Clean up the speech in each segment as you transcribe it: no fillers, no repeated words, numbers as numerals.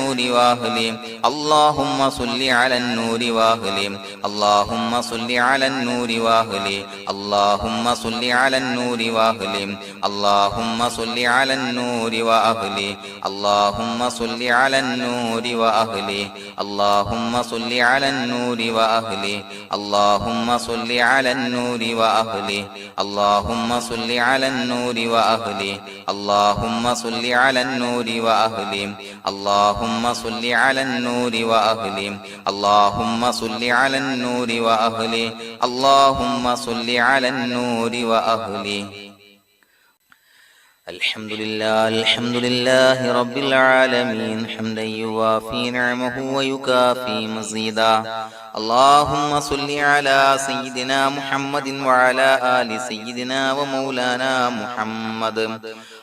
النور وأهله اللهم صل على النور وأهله اللهم صل على النور وأهله اللهم صل على النور وأهله اللهم صل على النور وأهله اللهم صل على النور وأهله اللهم صل على النور وأهله اللهم صل على النور وأهله اللهم صل على النور وأهله اللهم صل على النور وأهله اللهم صل على النور وأهله اللهم صل على النور وأهله اللهم صل على النور وأهله الحمد لله رب العالمين حمدا يوافي نعمه ويكافي مزيدا اللهم صل على سيدنا محمد وعلى آل سيدنا ومولانا محمد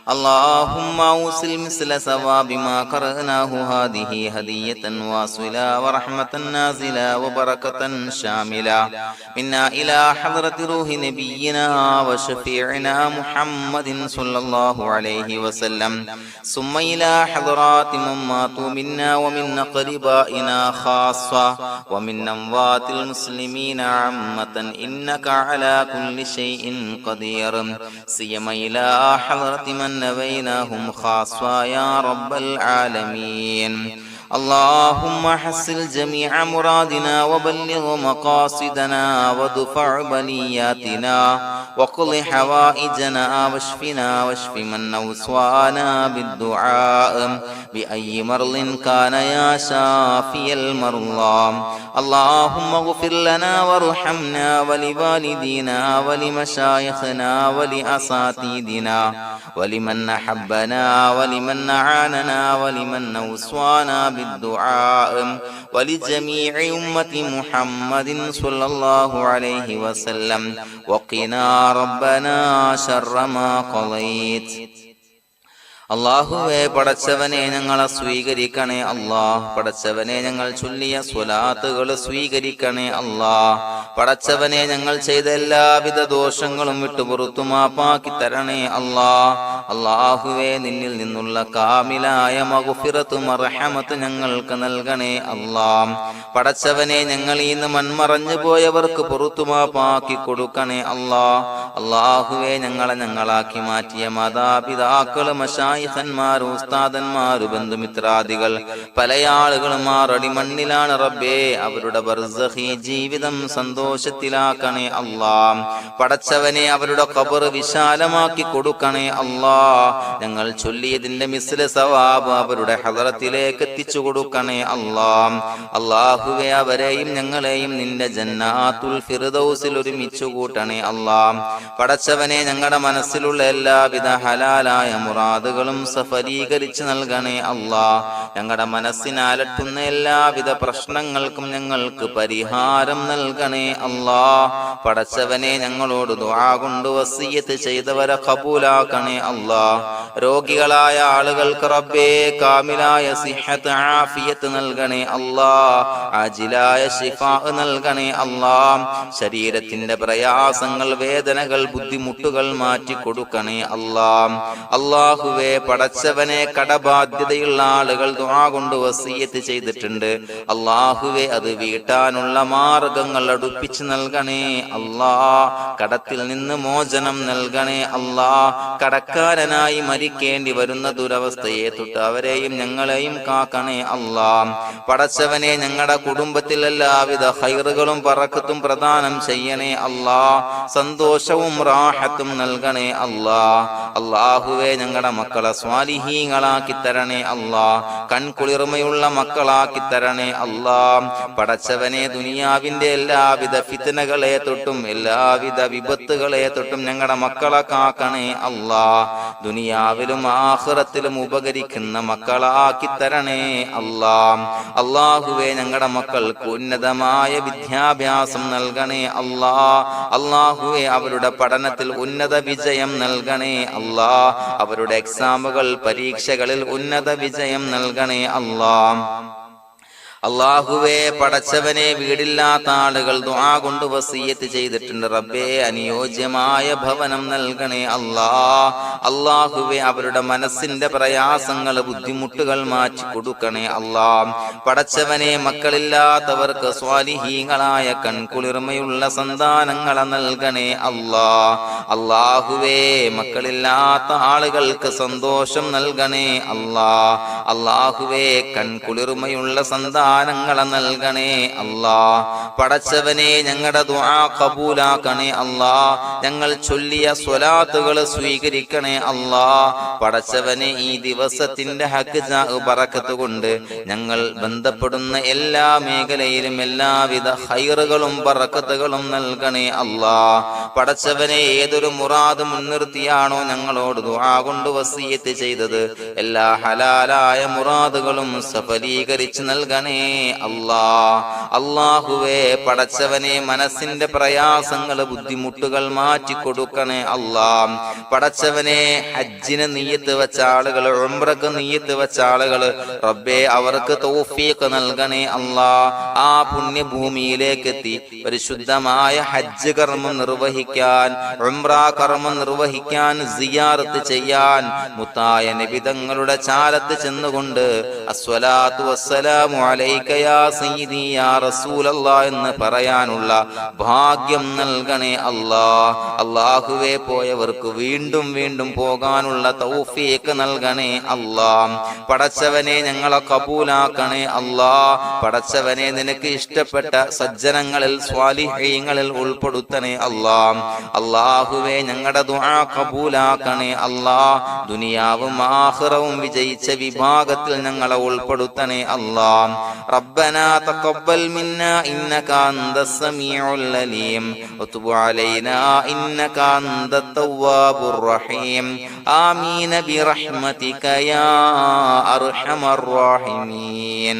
اللهم أوصل مثل ثواب ما قرأناه هذه هدية واصلة ورحمة نازلة وبركة شاملة منا إلى حضرة روح نبينا وشفيعنا محمد صلى الله عليه وسلم ثم إلى حضرات من ماتوا منا ومن أقربائنا خاصة ومن أموات المسلمين عامة إنك على كل شيء قدير سيما إلى حضرة من نبيناهم خاصة يا رب العالمين اللهم حصل جميع مرادنا وبلغ مقاصدنا ودفع بلياتنا وقض حوائجنا واشفنا واشف من أوصانا بالدعاء بأي مرض كان يا شافي المرضى اللهم اغفر لنا وارحمنا ولوالدينا ولمشايخنا ولأساتذتنا ولمن أحبنا ولمن أعاننا ولمن أوصانا بالدعاء ولجميع أمة محمد صلى الله عليه وسلم وقنا ربنا شر ما قضيت അല്ലാഹുവേ പടച്ചവനെ ഞങ്ങളെ സ്വീകരിക്കണേ അല്ലാഹ് പടച്ചവനെ ഞങ്ങൾ ചൊല്ലിയ സ്വലാത്തുകൾ സ്വീകരിക്കണേ അല്ലാഹ് പടച്ചവനെ ഞങ്ങൾ ചെയ്ത എല്ലാവിധ ദോഷങ്ങളും വിട്ടുപുറത്തു മാപ്പാക്കി തരണേ അല്ലാഹ് അല്ലാഹുവേ നിന്നിൽ നിന്നുള്ള കാമിലായ മഗ്ഫിറത്തും റഹ്മത്തും ഞങ്ങൾക്ക് നൽകണേ അല്ലാഹ് പടച്ചവനെ ഞങ്ങൾ ഇന്ന് മൺമറഞ്ഞു പോയവർക്ക് പുറത്തു മാപ്പാക്കി കൊടുക്കണേ അല്ലാഹ് അല്ലാഹുവേ ഞങ്ങളാക്കി മാറ്റിയ മാതാപിതാക്കൾ ഖന്മാർ ഉസ്താദന്മാർ ബന്ധുമിത്രാദികൾ പല ആളുകളും ആറടി മണ്ണിലാണ് റബ്ബേ അവരുടെ ബർസഖി ജീവിതം സന്തോഷത്തിലാക്കണേ അല്ലാഹ് പടച്ചവനെ അവരുടെ ഖബർ വിശാലമാക്കി കൊടുക്കണേ അല്ലാഹ് ഞങ്ങൾ ചൊല്ലിയതിന്റെ മിസ്ല സവാബ് അവരുടെ ഹദറത്തിലേക്ക് എത്തിച്ചു കൊടുക്കണേ അല്ലാഹ് അല്ലാഹുവേ അവരെയും ഞങ്ങളെയും നിന്റെ ജന്നാത്തുൽ ഫിർദൗസിൽ ഒരുമിച്ചു കൂട്ടണേ അല്ലാഹ് പടച്ചവനെ ഞങ്ങളുടെ മനസ്സിലുള്ള എല്ലാവിധ ഹലാലായ മുറാദുകൾ സഫലീകരിച്ച് നൽകണേ അല്ലാഹ് ഞങ്ങളുടെ മനസ്സിനെ അലട്ടുന്ന എല്ലാവിധ പ്രശ്നങ്ങൾക്കും ഞങ്ങൾക്ക് പരിഹാരം നൽകണേ അല്ലാഹ് പടച്ചവനെ ഞങ്ങളോട് ദുആ കൊണ്ട് വസിയ്യത്ത് ചെയ്തവരെ ഖബൂലാക്കണേ അല്ലാഹ് രോഗികളായ ആളുകൾക്ക് റബ്ബേ കാമിലായ സിഹത്ത് ആഫിയത്ത് നൽകണേ അല്ലാഹ് ആജിലായ ശിഫാ നൽകണേ അല്ലാഹ് ശരീരത്തിന്റെ പ്രയാസങ്ങൾ വേദനകൾ ബുദ്ധിമുട്ടുകൾ മാറ്റി കൊടുക്കണേ അല്ലാഹ് അല്ലാഹുവേ പടച്ചവനെ കടബാധ്യതയുള്ള ആളുകൾ ദുആ കൊണ്ട് വസിയ്യത്ത് ചെയ്തിട്ടുണ്ട് അല്ലാഹുവേ അത് വീട്ടാനുള്ള മാർഗങ്ങൾ അടുപ്പിച്ച് നൽകണേ അല്ലാഹ് കടത്തിൽ നിന്ന് മോചനം നൽകണേ അല്ലാഹ് കടക്കാരനായി മരിക്കേണ്ടി വരുന്ന ദുരവസ്ഥയെ തൊട്ട് അവരെയും ഞങ്ങളെയും കാക്കണേ അല്ലാഹ് പടച്ചവനെ ഞങ്ങളുടെ കുടുംബത്തിൽ എല്ലാവിധ ഖൈറുകളും ബറക്കത്തും പ്രദാനം ചെയ്യണേ അല്ലാഹ് സന്തോഷവും റാഹത്തും നൽകണേ അല്ലാഹ് അല്ലാഹുവേ ഞങ്ങളുടെ മക്കളെ സ്വാലിഹീങ്ങളാക്കി തരണേ അല്ലാഹ് കൺകുളിർമയുള്ള മക്കളാക്കി തരണേ അല്ലാഹ് പടച്ചവനെ ദുനിയാവിന്റെ എല്ലാവിധ ഫിത്നകളെ തൊട്ടും എല്ലാവിധ വിപത്തുകളെ തൊട്ടും ഞങ്ങളുടെ മക്കളെ കാക്കണേ അല്ലാഹ് ദുനിയാവിലും ആഖിറത്തിലും ഉപകരിക്കുന്ന മക്കളാക്കി തരണേ അല്ലാഹ് അല്ലാഹുവേ ഞങ്ങളുടെ മക്കൾക്ക് ഉന്നതമായ വിദ്യാഭ്യാസം നൽകണേ അല്ലാഹ് അല്ലാഹുവേ അവരുടെ പഠനത്തിൽ ഉന്നത വിജയം നൽകണേ അല്ലാഹ് അവരുടെ എക്സാമുകൾ പരീക്ഷകളിൽ ഉന്നത വിജയം നൽകണേ അല്ലാഹ് അല്ലാഹുവേ, പടച്ചവനെ, വീടില്ലാത്ത ആളുകൾ ദുആ കൊണ്ട് വസിയ്യത്ത് ചെയ്തിട്ടുണ്ട്. റബ്ബേ, അനുയോജ്യമായ ഭവനം നൽകണേ അല്ലാ. അല്ലാഹുവേ, അവരുടെ മനസ്സിന്റെ പ്രയാസങ്ങൾ, ബുദ്ധിമുട്ടുകൾ മാറ്റി കൊടുക്കണേ അല്ലാ. പടച്ചവനെ, മക്കളില്ലാത്തവർക്ക് സ്വാലിഹീങ്ങളായ കൺകുളിർമയുള്ള സന്താനങ്ങളെ നൽകണേ അല്ലാ. അല്ലാഹുവേ, മക്കളില്ലാത്ത ആളുകൾക്ക് സന്തോഷം നൽകണേ അല്ലാ. അല്ലാഹുവേ, കൺകുളിർമയുള്ള സന്താനങ്ങളെ നൽകണേ അല്ലാ. പടച്ചവനെ, ഞങ്ങളുടെ ദുആ ഖബൂലാക്കണേ അല്ലാ. ഞങ്ങൾ ചൊല്ലിയ സ്വലാത്തുകൾ സ്വീകരിക്കണേ അല്ലാ. പടച്ചവനെ, ഈ ദിവസത്തിന്റെ ഹഖ് ബറക്കത്ത് കൊണ്ട് ഞങ്ങൾ ബന്ധപ്പെടുന്ന എല്ലാ മേഖലയിലും എല്ലാവിധ ഖൈറുകളും ബറക്കത്തുകളും നൽകണേ അല്ലാ. പടച്ചവനെ, ഏതൊരു മുറാദ് മുൻനിർത്തിയാണോ ഞങ്ങളോട് ദുആ കൊണ്ട് വസിയ്യത്ത് ചെയ്തത്, എല്ലാ ഹലാലായ മുറാദുകളും സഫലീകരിച്ച് നൽകണേ അല്ലാ. അല്ലാഹുവേ, പടച്ചവനെ, മനസ്സിന്റെ പ്രയാസങ്ങൾ, ബുദ്ധിമുട്ടുകൾ മാറ്റി കൊടുക്കണേ അല്ലാ. പടച്ചവനെ, ഹജ്ജിന് നിയ്യത്ത് വെച്ച ആളുകൾ, ഉംറക്ക് നിയ്യത്ത് വെച്ച ആളുകൾ, റബ്ബേ, അവർക്ക് തൗഫീഖ് നൽകണേ അല്ലാ. ആ പുണ്യഭൂമിയിലേക്ക് എത്തി പരിശുദ്ധമായ ഹജ്ജ് കർമ്മം നിർവഹിക്കാൻ, ഉംറ കർമ്മം നിർവഹിക്കാൻ, സിയാറത്ത് ചെയ്യാൻ, മുത്തായ നബി തങ്ങളുടെ ചാരത്ത് ചെന്നുകൊണ്ട് അസ്സലാത്തു വസ്സലാമു അലൈക യാ സയ്യിദി യാ റസൂലല്ലാഹ് എന്ന് പറയാനുള്ള ഭാഗ്യം നൽകണേ അല്ലാ. അല്ലാഹുവേ, പോയവർക്ക് വീണ്ടും വീണ്ടും പോകാനുള്ള തൗഫീഖ് നൽകണേ അല്ലാ. പടച്ചവനെ, ഞങ്ങളെ കബൂലാക്കണേ അല്ലാ. പടച്ചവനെ, നിനക്ക് ഇഷ്ടപ്പെട്ട സജ്ജനങ്ങളിൽ, സ്വാലിഹീങ്ങളിൽ ഉൾപ്പെടുത്തണേ അല്ലാ. അല്ലാഹുവേ, ഞങ്ങളുടെ ദുആ കബൂലാക്കണേ അല്ലാ. ദുനിയാവും ആഖിറവും വിജയിച്ച വിഭാഗത്തിൽ ഞങ്ങളെ ഉൾപ്പെടുത്തണേ അല്ലാ. റബ്ബനാ തഖബ്ബൽ മിന്നാ ഇന്നക അൻതസ് സമീഉൽ അലീം വതുബ് അലൈനാ ഇന്നക അൻതത് തവ്വാബുർ റഹീം. ആമീൻ ബിറഹ്മതിക യാ അർഹമർ റഹീമീൻ.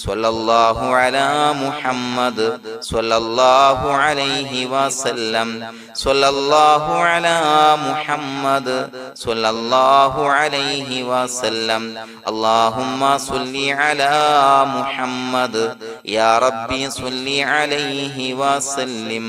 സ്വല്ലല്ലാഹു അലാ മുഹമ്മദ് സ്വല്ലല്ലാഹു അലൈഹി വസല്ലം. സ്വല്ലല്ലാഹു അലാ മുഹമ്മദ് സ്വല്ലല്ലാഹു അലൈഹി വസല്ലം. അല്ലാഹുമ്മ സ്വല്ലി അലാ മുഹമ്മദ് യാ റബ്ബി സ്വല്ലി അലൈഹി വസല്ലം.